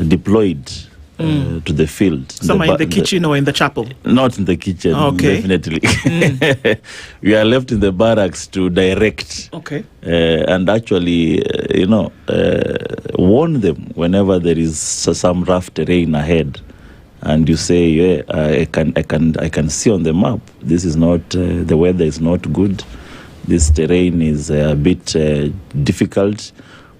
deployed to the field. Somewhere in the kitchen or in the chapel? Not in the kitchen, definitely. We are left in the barracks to direct. And actually, warn them whenever there is some rough terrain ahead. And you say, I can see on the map, this is not, the weather is not good. This terrain is a bit difficult.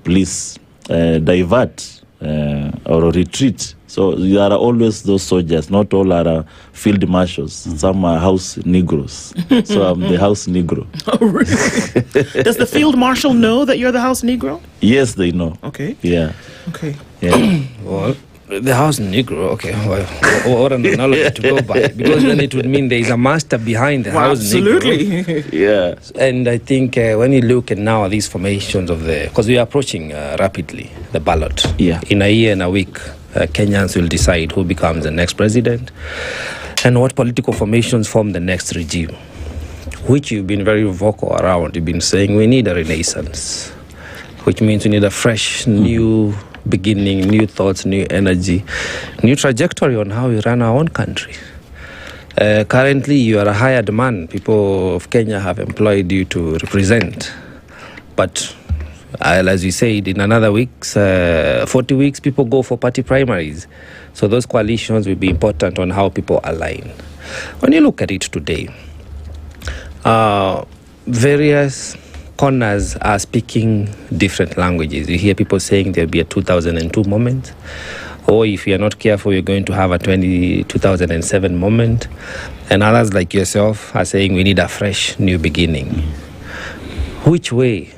Please divert or retreat. So there are always those soldiers. Not all are field marshals. Some are house Negroes. So I'm the house Negro. Oh, really? Does the field marshal know that you're the house Negro? Yes, they know. Okay. Yeah. Okay. Yeah. Well, the house Negro, okay. Well, what an analogy to go by. Because then it would mean there is a master behind the house absolutely. Negro. Yeah. And I think when you look at now these formations of because we are approaching rapidly the ballot. Yeah. In a year and a week, Kenyans will decide who becomes the next president and what political formations form the next regime, which you've been very vocal around. You've been saying we need a renaissance, which means we need a fresh, new beginning, new thoughts, new energy, new trajectory on how we run our own country. Currently, you are a hired man. People of Kenya have employed you to represent. But as you said, in another weeks, 40 weeks, people go for party primaries. So those coalitions will be important on how people align. When you look at it today, various corners are speaking different languages. You hear people saying there'll be a 2002 moment, or if you're not careful, you're going to have a 2007 moment. And others like yourself are saying we need a fresh new beginning. Which way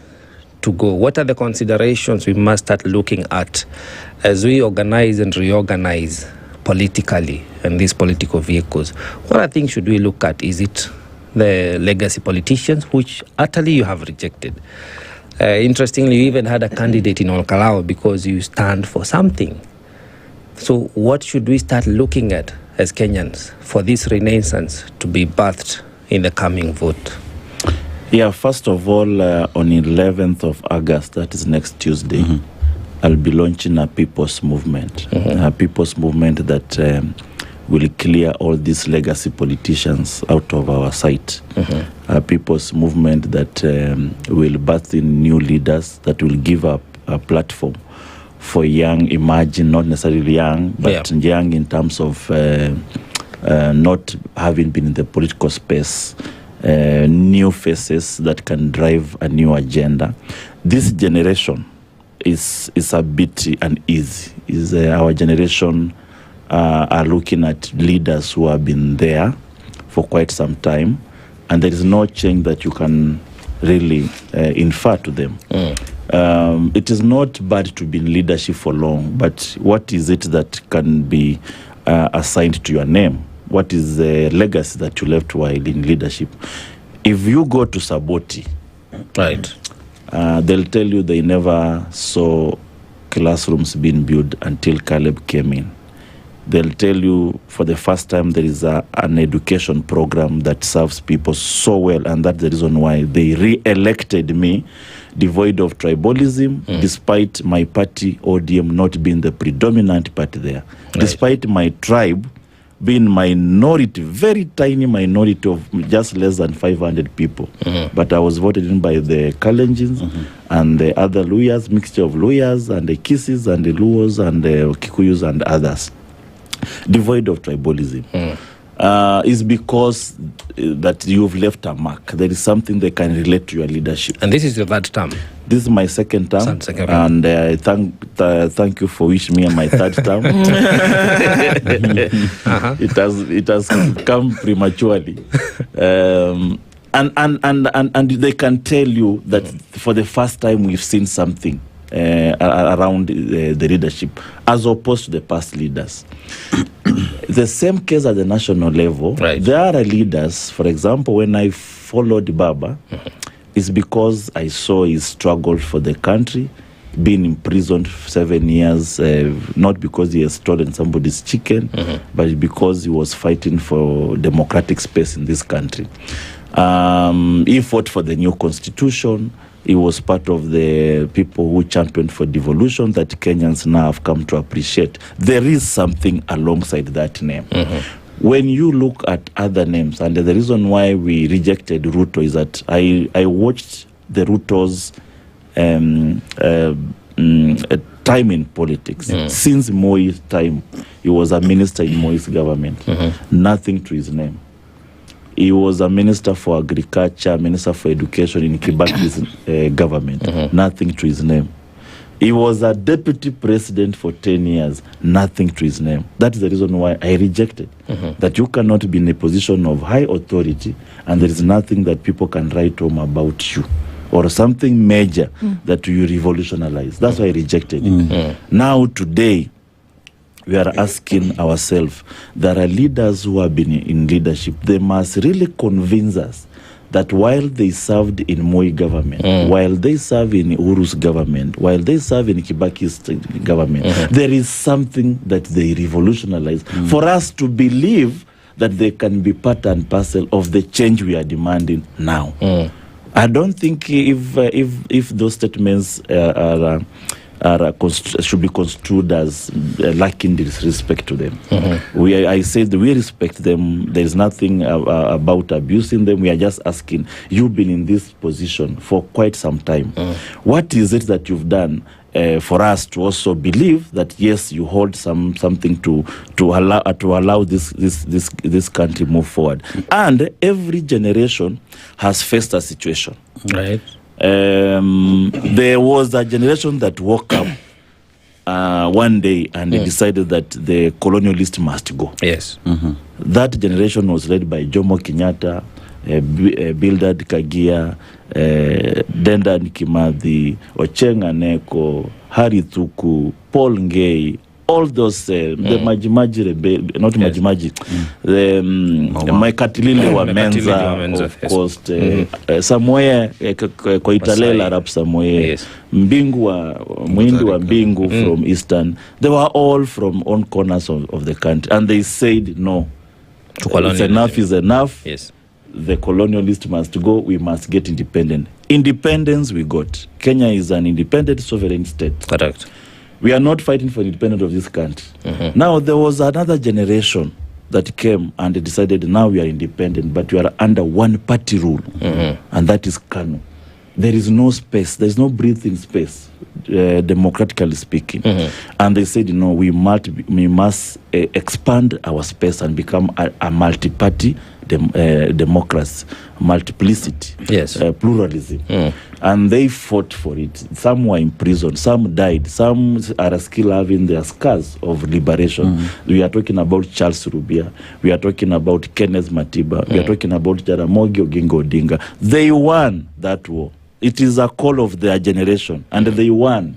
to go? What are the considerations we must start looking at as we organize and reorganize politically and these political vehicles? What are things should we look at? Is it the legacy politicians, which utterly you have rejected? Interestingly, you even had a candidate in Olkalao because you stand for something. So what should we start looking at as Kenyans for this renaissance to be birthed in the coming vote? Yeah, first of all, on 11th of August, that is next Tuesday, I'll be launching a people's movement. A people's movement that will clear all these legacy politicians out of our sight. A people's movement that will birth in new leaders, that will give up a platform for young, emerging, not necessarily young, but young in terms of not having been in the political space, new faces that can drive a new agenda. This generation is a bit uneasy. Our generation are looking at leaders who have been there for quite some time, and there is no change that you can really infer to them. It is not bad to be in leadership for long, but what is it that can be assigned to your name? What is the legacy that you left while in leadership? If you go to Saboti, right, they'll tell you they never saw classrooms being built until Caleb came in. They'll tell you for the first time there is an education program that serves people so well, and that's the reason why they re-elected me, devoid of tribalism, despite my party, ODM, not being the predominant party there. Right. Despite my tribe being minority, very tiny minority of just less than 500 people. But I was voted in by the Kalenjins and the other Luyas, mixture of Luyas and the Kisses and the Luos and the Kikuyus and others. Devoid of tribalism. Is because that you've left a mark. There is something they can relate to your leadership. And this is your third term? This is my second term. And I thank you for wishing me my third term. It has come prematurely. And they can tell you that for the first time we've seen something around the leadership, as opposed to the past leaders. The same case at the national level. Right. There are leaders, for example, when I followed Baba, it's because I saw his struggle for the country, being imprisoned for 7 years, not because he has stolen somebody's chicken, but because he was fighting for democratic space in this country. He fought for the new constitution. He was part of the people who championed for devolution that Kenyans now have come to appreciate. There is something alongside that name. When you look at other names, and the reason why we rejected Ruto is that I watched the Ruto's time in politics. Since Moi's time, he was a minister in Moi's government. Nothing to his name. He was a minister for agriculture, minister for education in Kibaki's government. Nothing to his name. He was a deputy president for 10 years. Nothing to his name. That is the reason why I rejected. That you cannot be in a position of high authority and there is nothing that people can write home about you or something major that you revolutionize. That's why I rejected it. Now, today, we are asking ourselves, there are leaders who have been in leadership. They must really convince us that while they served in Moi government, while they serve in Uhuru's government, while they serve in Kibaki's government, there is something that they revolutionize for us to believe that they can be part and parcel of the change we are demanding now. I don't think if those statements should be construed as lacking disrespect to them. I said we respect them. There is nothing about abusing them. We are just asking, you've been in this position for quite some time. What is it that you've done for us to also believe that yes, you hold something to allow this country move forward? And every generation has faced a situation. Right. There was a generation that woke up one day and they decided that the colonialist must go. Yes. That generation was led by Jomo Kenyatta, Bildad Kagia, Dendan Kimathi, Ocheng Aneko, Harry Thuku, Paul Ngei, all those, the Majimaji rebel, not Majimaji, the Maikatilile wa Menza, of course, somewhere, Koitalel Arab somewhere, Mbingu Mwindi wa Mbingu from Eastern, they were all from all corners of the country, and they said no, enough is enough. Yes. The colonialist must go, we must get independent. Independence we got. Kenya is an independent sovereign state. Correct. We are not fighting for independence of this country. Now, there was another generation that came and decided now we are independent, but we are under one party rule, and that is KANU. There is no space, there is no breathing space, democratically speaking. And they said, no, we must expand our space and become a multi-party democracy, multiplicity, pluralism. And they fought for it. Some were in prison, some died, some are still having their scars of liberation. We are talking about Charles Rubia, we are talking about Kenneth Matiba, we are talking about Jaramogi Oginga Odinga. They won that war. It is a call of their generation, and they won.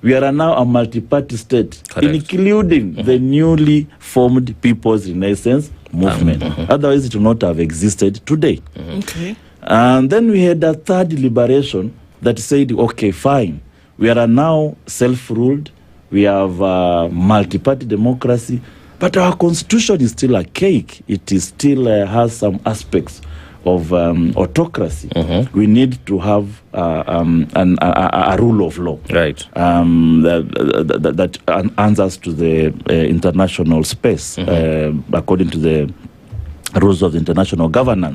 We are now a multi-party state, including the newly formed People's Renaissance Movement. Otherwise, it would not have existed today. Okay. And then we had a third liberation that said, okay, fine. We are now self-ruled. We have multi-party democracy. But our constitution is still archaic. It is still has some aspects of autocracy. We need to have a rule of law, right? That answers to the international space according to the rules of the international governance.